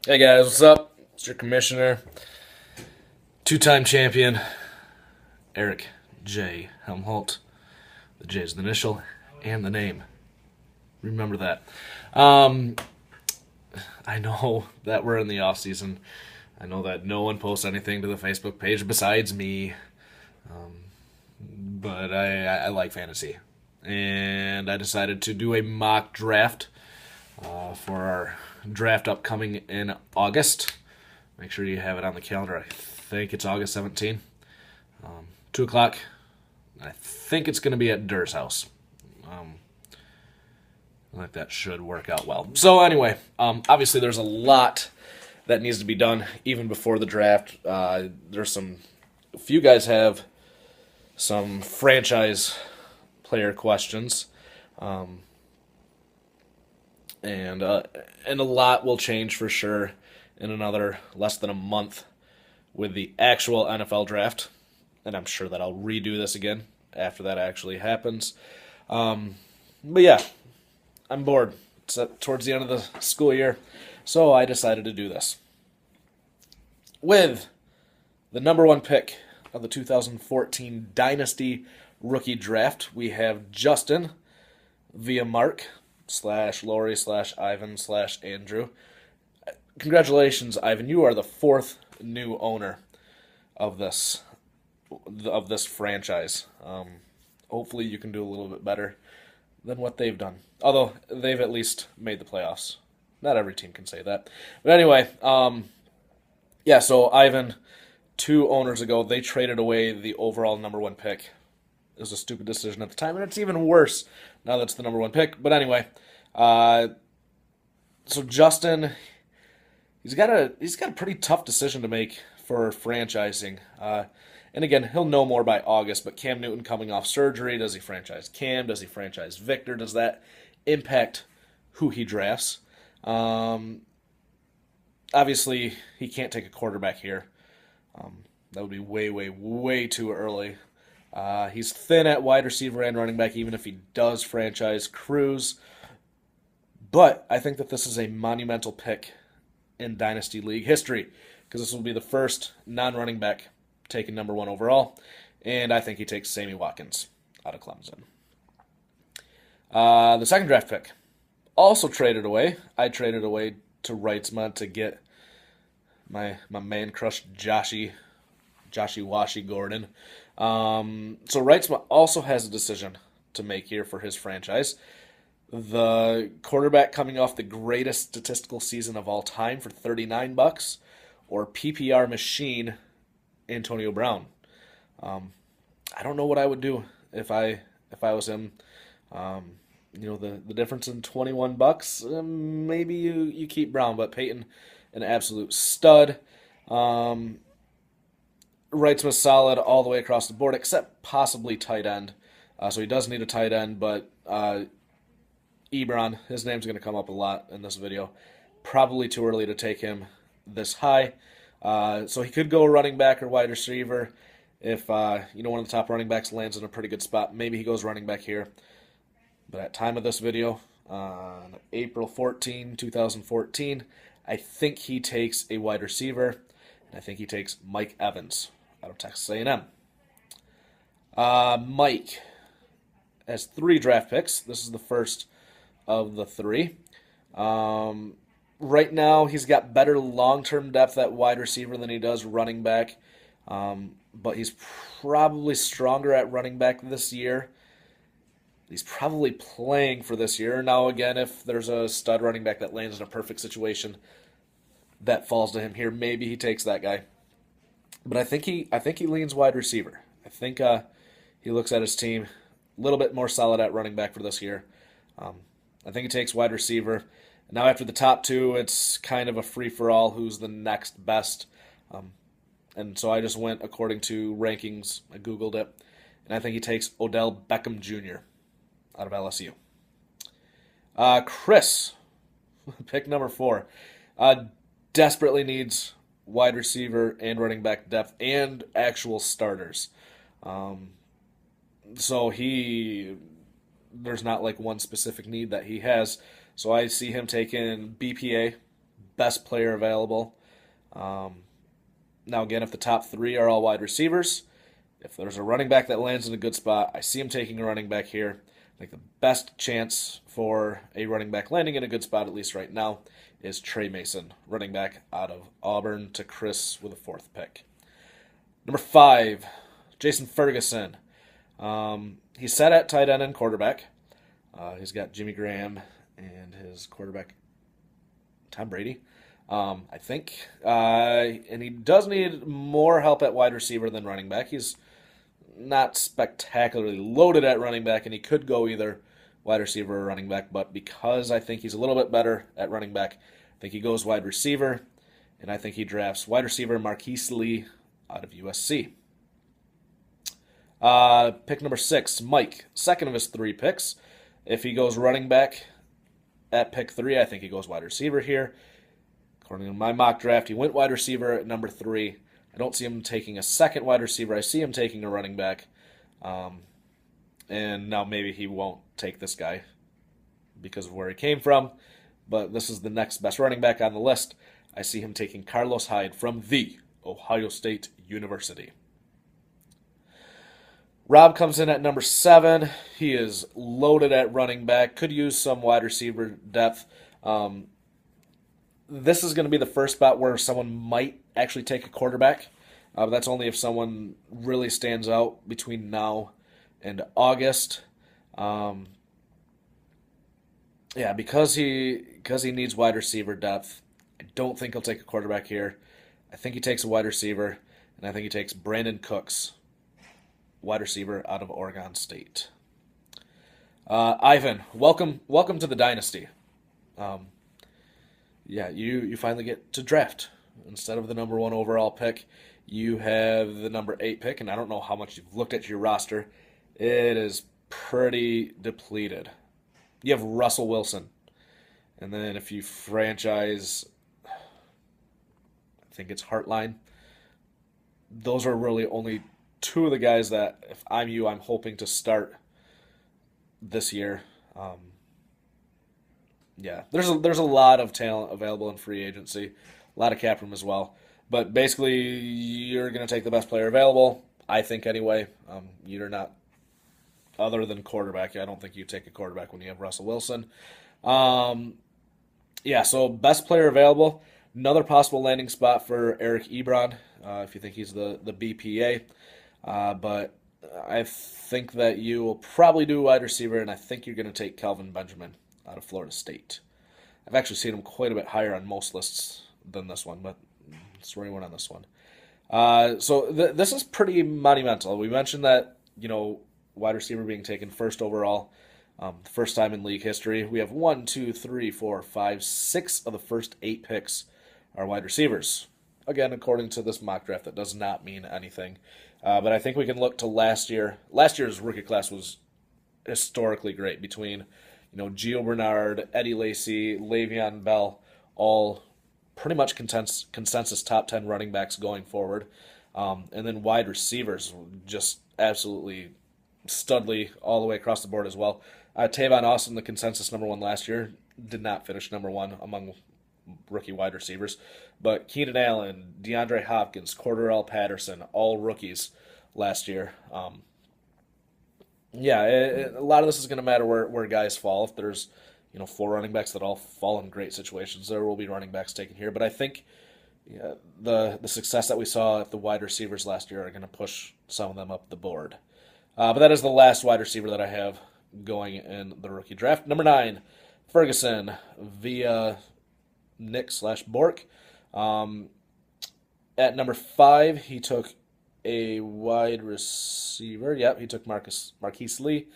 Hey guys, what's up? It's your commissioner, two-time champion, Eric J. Helmholt. The J is the initial and the name. Remember that. Um, I know that we're in the off season. I know that no one posts anything to the Facebook page besides me, but I like fantasy, and I decided to do a mock draft for our draft upcoming in August. Make sure you have it on the calendar. I think it's August 17th, 2 o'clock. I think it's going to be at Durr's house. I think that should work out well. So, anyway, obviously, there's a lot that needs to be done even before the draft. A few guys have some franchise player questions, and a lot will change for sure in another less than a month with the actual NFL draft. And I'm sure that I'll redo this again after that actually happens. But yeah, I'm bored. It's towards the end of the school year, so I decided to do this. With the number one pick of the 2014 Dynasty Rookie Draft, we have Justin via Mark slash Lori slash Ivan slash Andrew. Congratulations, Ivan. You are the fourth new owner of this franchise. Hopefully, you can do a little bit better than what they've done. Although they've at least made the playoffs. Not every team can say that. But anyway, yeah. So Ivan, 2 owners ago, they traded away the overall number one pick. It was a stupid decision at the time, and it's even worse now that it's the number one pick. But anyway, uh, so Justin, he's got a pretty tough decision to make for franchising. And again, he'll know more by August. But Cam Newton coming off surgery, does he franchise Cam? Does he franchise Victor? Does that impact who he drafts? Um, Obviously, he can't take a quarterback here. That would be way, way, way too early. He's thin at wide receiver and running back, even if he does franchise Cruz. But I think that this is a monumental pick in Dynasty League history because this will be the first non-running back taken number one overall, and I think he takes Sammy Watkins out of Clemson. The second draft pick, also traded away. I traded away to Reitzma to get my man crush Joshy Washy Gordon. So Reitzma also has a decision to make here for his franchise. The quarterback coming off the greatest statistical season of all time for $39, or PPR machine Antonio Brown. I don't know what I would do if I was him. The difference in $21. Maybe you keep Brown, but Peyton, an absolute stud. Um, Wrights was solid all the way across the board, except possibly tight end. So he does need a tight end, but Ebron, his name's going to come up a lot in this video. Probably too early to take him this high. So he could go running back or wide receiver if one of the top running backs lands in a pretty good spot. Maybe he goes running back here. But at time of this video, on April 14, 2014, I think he takes a wide receiver, and I think he takes Mike Evans out of Texas A&M. Mike has 3 draft picks. This is the first of the 3. Right now, he's got better long-term depth at wide receiver than he does running back, but he's probably stronger at running back this year. He's probably playing for this year. Now, again, if there's a stud running back that lands in a perfect situation that falls to him here, maybe he takes that guy. But I think he leans wide receiver. I think he looks at his team a little bit more solid at running back for this year. I think he takes wide receiver. Now, after the top 2, it's kind of a free for all who's the next best. And so I just went according to rankings. I Googled it. And I think he takes Odell Beckham Jr. out of LSU. Chris, pick number 4, desperately needs wide receiver and running back depth and actual starters. So there's not like one specific need that he has. So I see him taking BPA, best player available. Now, again, if the top three are all wide receivers, if there's a running back that lands in a good spot, I see him taking a running back here. I think the best chance for a running back landing in a good spot, at least right now, is Trey Mason, running back out of Auburn, to Chris with a 4th pick. Number 5, Jason Ferguson. He's set at tight end and quarterback. He's got Jimmy Graham and his quarterback, Tom Brady, I think. And he does need more help at wide receiver than running back. He's not spectacularly loaded at running back, and he could go either wide receiver or running back, but because I think he's a little bit better at running back, I think he goes wide receiver, and I think he drafts wide receiver Marquise Lee out of USC. Pick number 6, Mike, second of his 3 picks. If he goes running back at pick 3, I think he goes wide receiver here. According to my mock draft, he went wide receiver at number 3. I don't see him taking a second wide receiver. I see him taking a running back. And now maybe he won't take this guy because of where he came from. But this is the next best running back on the list. I see him taking Carlos Hyde from The Ohio State University. Rob comes in at number 7. He is loaded at running back. Could use some wide receiver depth. This is going to be the first spot where someone might actually take a quarterback. That's only if someone really stands out between now and August. Because he needs wide receiver depth, I don't think he'll take a quarterback here. I think he takes a wide receiver, and I think he takes Brandon Cooks, wide receiver out of Oregon State. Ivan, welcome to the dynasty. You finally get to draft. Instead of the number 1 overall pick, you have the number 8 pick, and I don't know how much you've looked at your roster. It is pretty depleted. You have Russell Wilson, and then if you franchise, I think it's Heartline. Those are really only 2 of the guys that, if I'm you, I'm hoping to start this year. There's a lot of talent available in free agency, a lot of cap room as well. But basically, you're going to take the best player available, I think anyway. You're not, other than quarterback, I don't think you take a quarterback when you have Russell Wilson. So best player available. Another possible landing spot for Eric Ebron, if you think he's the BPA. But I think that you will probably do wide receiver, and I think you're going to take Kelvin Benjamin out of Florida State. I've actually seen him quite a bit higher on most lists than this one, but that's where he went on this one. This is pretty monumental. We mentioned that, wide receiver being taken first overall, first time in league history. We have 1, 2, 3, 4, 5, 6 of the first 8 picks are wide receivers. Again, according to this mock draft, that does not mean anything. But I think we can look to last year. Last year's rookie class was historically great between, Gio Bernard, Eddie Lacy, Le'Veon Bell, all pretty much consensus top 10 running backs going forward. And then wide receivers, just absolutely studly all the way across the board as well. Tavon Austin, the consensus number 1 last year, did not finish number 1 among rookie wide receivers. But Keenan Allen, DeAndre Hopkins, Cordarrelle Patterson, all rookies last year. A lot of this is going to matter where guys fall. If there's 4 running backs that all fall in great situations, there will be running backs taken here. But I think the success that we saw at the wide receivers last year are going to push some of them up the board. But that is the last wide receiver that I have going in the rookie draft. Number 9, Ferguson via Nick/Bork. At number 5, he took a wide receiver. Yep, he took Marquise Lee.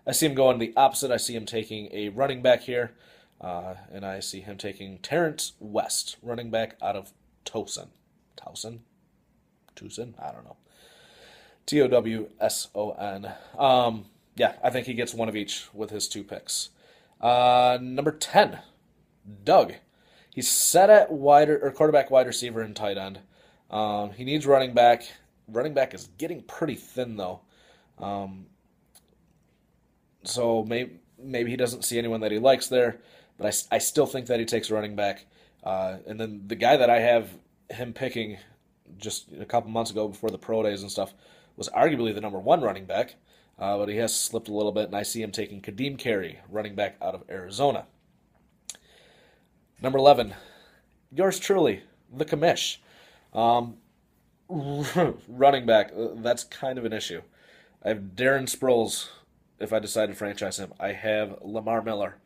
I see him going the opposite. I see him taking a running back here, and I see him taking Terrence West, running back out of Towson. I don't know. Towson. I think he gets one of each with his 2 picks. Number 10, Doug. He's set at quarterback, wide receiver, and tight end. He needs running back. Running back is getting pretty thin, though. So maybe he doesn't see anyone that he likes there, but I still think that he takes running back. And then the guy that I have him picking just a couple months ago before the pro days and stuff was arguably the number one running back, but he has slipped a little bit, and I see him taking Kadeem Carey, running back out of Arizona. Number 11, yours truly, the commish. Um, running back, that's kind of an issue. I have Darren Sproles if I decide to franchise him. I have Lamar Miller.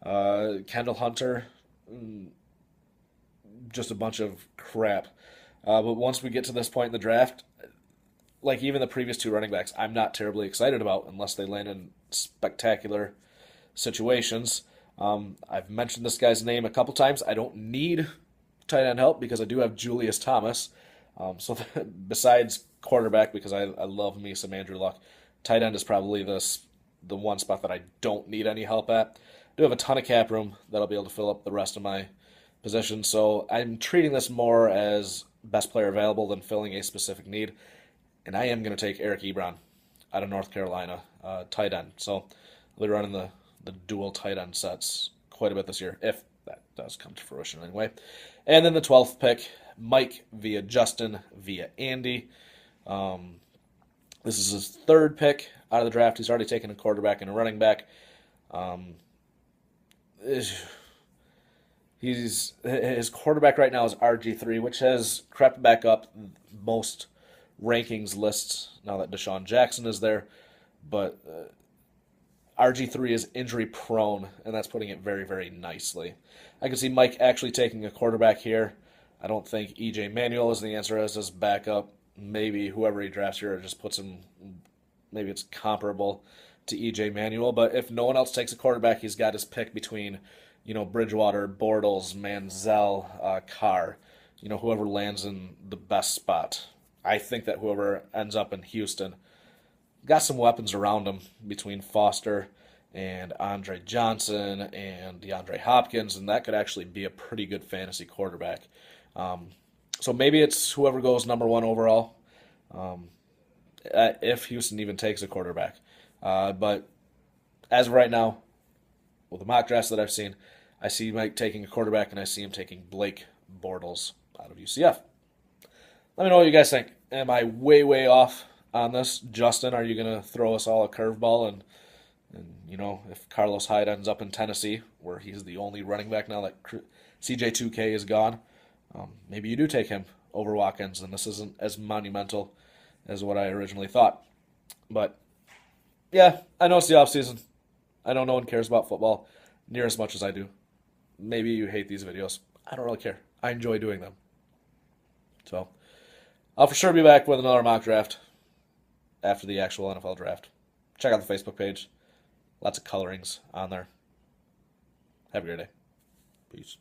Kendall Hunter, just a bunch of crap. But once we get to this point in the draft, like even the previous two running backs, I'm not terribly excited about unless they land in spectacular situations. I've mentioned this guy's name a couple times. I don't need tight end help because I do have Julius Thomas. So besides quarterback, because I love me some Andrew Luck, tight end is probably the one spot that I don't need any help at. I do have a ton of cap room that I'll be able to fill up the rest of my positions. So I'm treating this more as best player available than filling a specific need. And I am going to take Eric Ebron out of North Carolina, tight end. So I'll be running the dual tight end sets quite a bit this year, if that does come to fruition anyway. And then the 12th pick, Mike via Justin via Andy. This is his third pick out of the draft. He's already taken a quarterback and a running back. His quarterback right now is RG3, which has crept back up most rankings lists now that Deshaun Jackson is there. But RG3 is injury prone, and that's putting it very, very nicely. I can see Mike actually taking a quarterback here. I don't think EJ Manuel is the answer as his backup. Maybe whoever he drafts here just puts him, maybe it's comparable to EJ Manuel. But if no one else takes a quarterback, he's got his pick between, Bridgewater, Bortles, Manziel, Carr, whoever lands in the best spot. I think that whoever ends up in Houston got some weapons around him between Foster and Andre Johnson and DeAndre Hopkins, and that could actually be a pretty good fantasy quarterback. So maybe it's whoever goes number one overall, if Houston even takes a quarterback. But as of right now, with the mock drafts that I've seen, I see Mike taking a quarterback, and I see him taking Blake Bortles out of UCF. Let me know what you guys think. Am I way, way off on this? Justin, are you going to throw us all a curveball? And if Carlos Hyde ends up in Tennessee, where he's the only running back now that CJ2K is gone, maybe you do take him over Watkins, and this isn't as monumental as what I originally thought. But, yeah, I know it's the offseason. I know no one cares about football near as much as I do. Maybe you hate these videos. I don't really care. I enjoy doing them. So, I'll for sure be back with another mock draft after the actual NFL draft. Check out the Facebook page. Lots of colorings on there. Have a great day. Peace.